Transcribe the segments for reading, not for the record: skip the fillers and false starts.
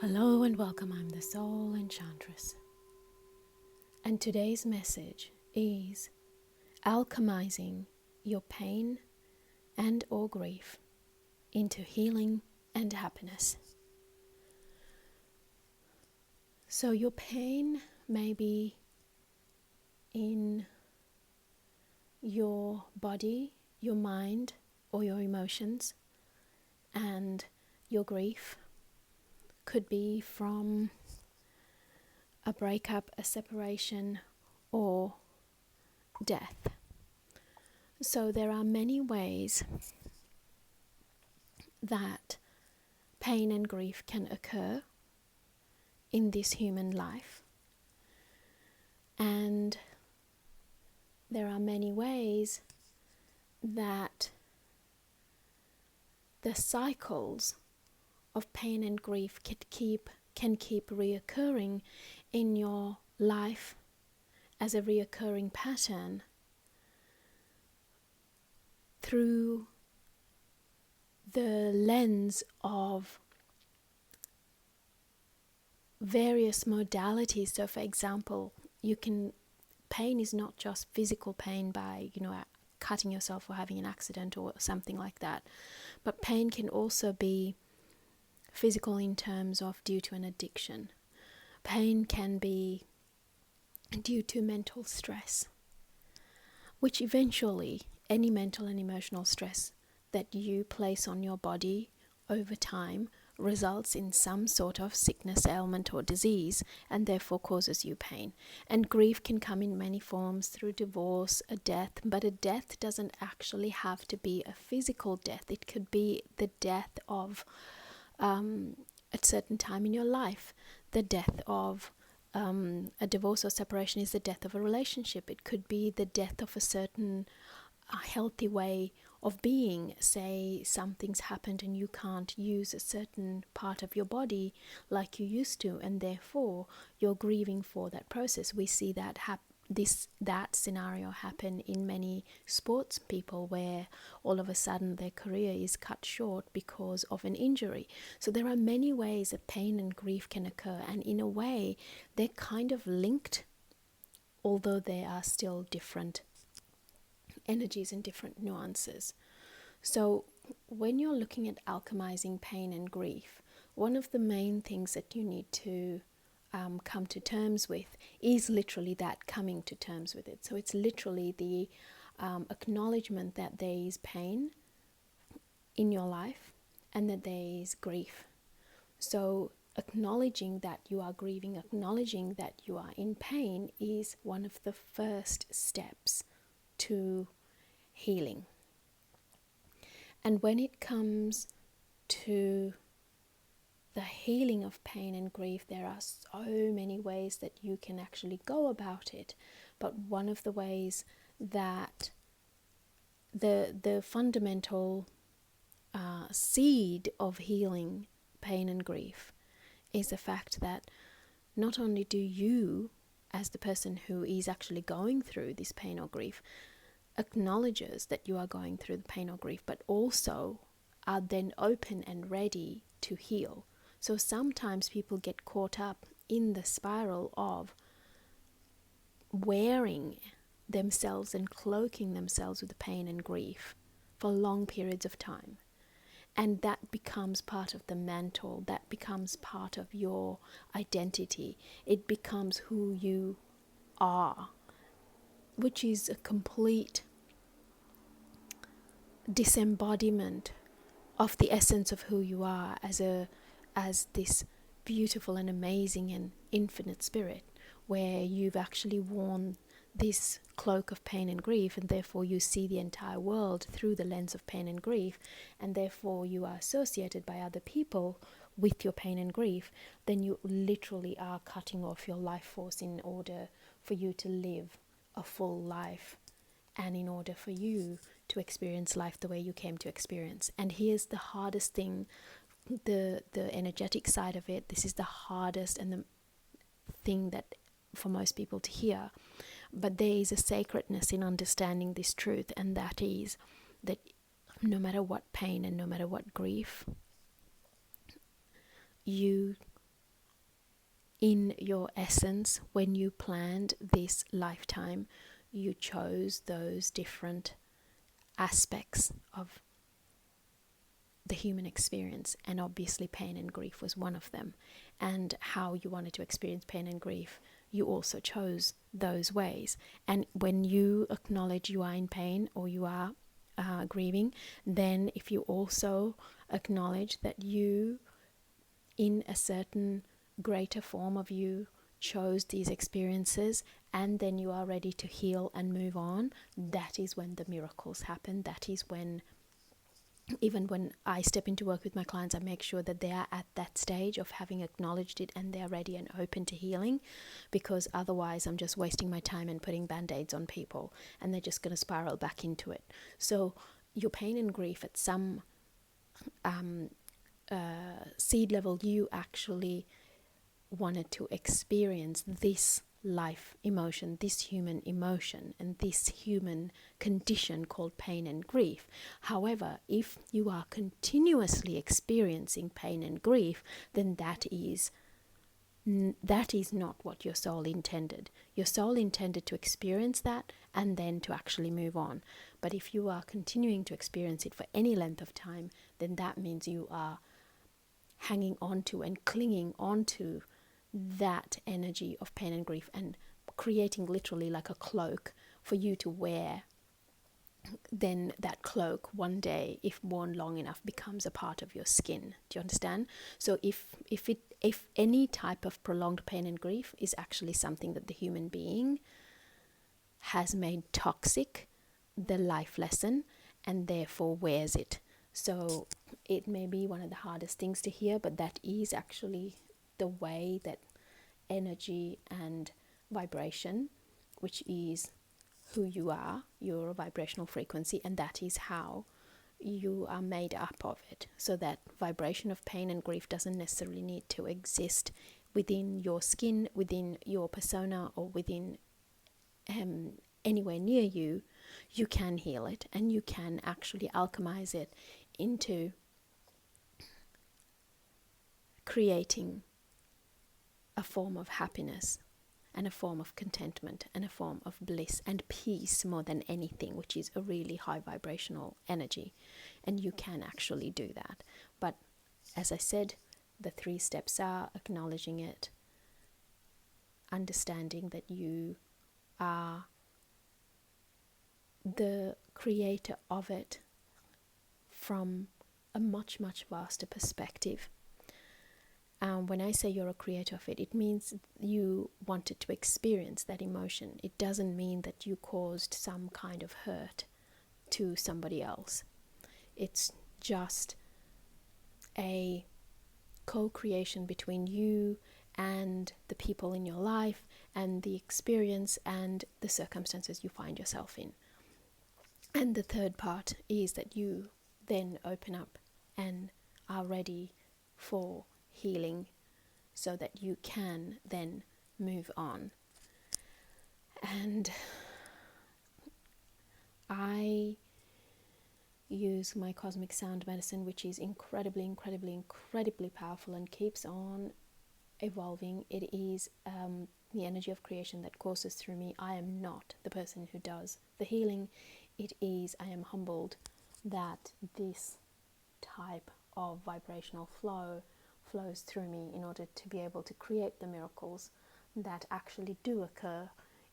Hello and welcome, I'm the Soul Enchantress. And today's message is alchemizing your pain and or grief into healing and happiness. So your pain may be in your body, your mind, or your emotions, and your grief could be from a breakup, a separation, or death. So there are many ways that pain and grief can occur in this human life. And there are many ways that the cycles of pain and grief can keep reoccurring in your life as a reoccurring pattern through the lens of various modalities. So for example, pain is not just physical pain by, cutting yourself or having an accident or something like that, but pain can also be physical in terms of due to an addiction. Pain can be due to mental stress, which eventually any mental and emotional stress that you place on your body over time results in some sort of sickness, ailment, or disease, and therefore causes you pain. And grief can come in many forms, through divorce, a death, but a death doesn't actually have to be a physical death. It could be the death of at certain time in your life. The death of a divorce or separation is the death of a relationship. It could be the death of a certain healthy way of being. Say something's happened and you can't use a certain part of your body like you used to, and therefore you're grieving for that process. We see that that scenario happen in many sports people, where all of a sudden their career is cut short because of an injury. So there are many ways that pain and grief can occur, and in a way they're kind of linked, although they are still different energies and different nuances. So when you're looking at alchemizing pain and grief, one of the main things that you need to come to terms with is literally that, coming to terms with it. So it's literally the acknowledgement that there is pain in your life and that there is grief. So acknowledging that you are grieving, acknowledging that you are in pain is one of the first steps to healing. And when it comes to the healing of pain and grief, there are so many ways that you can actually go about it. But one of the ways that the fundamental seed of healing pain and grief is the fact that not only do you, as the person who is actually going through this pain or grief, acknowledges that you are going through the pain or grief, but also are then open and ready to heal. So sometimes people get caught up in the spiral of wearing themselves and cloaking themselves with pain and grief for long periods of time. And that becomes part of the mantle, that becomes part of your identity. It becomes who you are, which is a complete disembodiment of the essence of who you are as this beautiful and amazing and infinite spirit, where you've actually worn this cloak of pain and grief, and therefore you see the entire world through the lens of pain and grief, and therefore you are associated by other people with your pain and grief. Then you literally are cutting off your life force in order for you to live a full life, and in order for you to experience life the way you came to experience. And here's the hardest thing, the energetic side of it. This is the hardest and the thing that for most people to hear, but there is a sacredness in understanding this truth, and that is that no matter what pain and no matter what grief you in your essence, when you planned this lifetime, you chose those different aspects of the human experience, and obviously pain and grief was one of them. And how you wanted to experience pain and grief, you also chose those ways. And when you acknowledge you are in pain or you are grieving, then if you also acknowledge that you, in a certain greater form of you, chose these experiences, and then you are ready to heal and move on, that is when the miracles happen. That is when, even when I step into work with my clients, I make sure that they are at that stage of having acknowledged it and they're ready and open to healing, because otherwise I'm just wasting my time and putting band-aids on people, and they're just going to spiral back into it. So your pain and grief, at some seed level, you actually wanted to experience this life emotion, this human emotion, and this human condition called pain and grief. However, if you are continuously experiencing pain and grief, then that is not what your soul intended. Your soul intended to experience that and then to actually move on. But if you are continuing to experience it for any length of time, then that means you are hanging on to and clinging on to that energy of pain and grief, and creating literally like a cloak for you to wear. Then that cloak, one day, if worn long enough, becomes a part of your skin. Do you understand? So if any type of prolonged pain and grief is actually something that the human being has made toxic, the life lesson, and therefore wears it. So it may be one of the hardest things to hear, but that is actually the way that energy and vibration, which is who you are, your vibrational frequency, and that is how you are made up of it. So that vibration of pain and grief doesn't necessarily need to exist within your skin, within your persona, or within anywhere near you. You can heal it, and you can actually alchemize it into creating a form of happiness and a form of contentment and a form of bliss and peace, more than anything, which is a really high vibrational energy. And you can actually do that. But as I said, the 3 steps are acknowledging it, understanding that you are the creator of it from a much, much vaster perspective. When I say you're a creator of it, it means you wanted to experience that emotion. It doesn't mean that you caused some kind of hurt to somebody else. It's just a co-creation between you and the people in your life and the experience and the circumstances you find yourself in. And the third part is that you then open up and are ready for healing, so that you can then move on. And I use my cosmic sound medicine, which is incredibly, incredibly, incredibly powerful and keeps on evolving. It is the energy of creation that courses through me. I am not the person who does the healing. It is, I am humbled that this type of vibrational flow flows through me in order to be able to create the miracles that actually do occur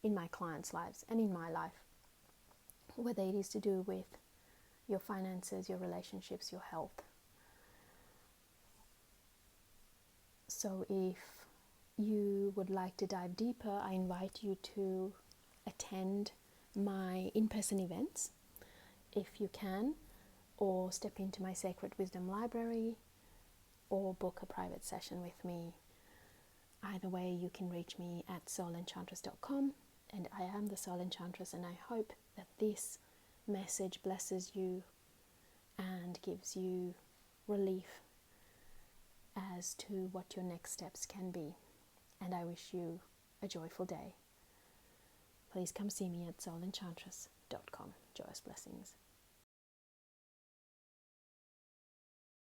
in my clients' lives and in my life, whether it is to do with your finances, your relationships, your health. So if you would like to dive deeper, I invite you to attend my in-person events if you can, or step into my Sacred Wisdom Library, or book a private session with me. Either way, you can reach me at soulenchantress.com, and I am the Soul Enchantress, and I hope that this message blesses you and gives you relief as to what your next steps can be. And I wish you a joyful day. Please come see me at soulenchantress.com. Joyous Blessings.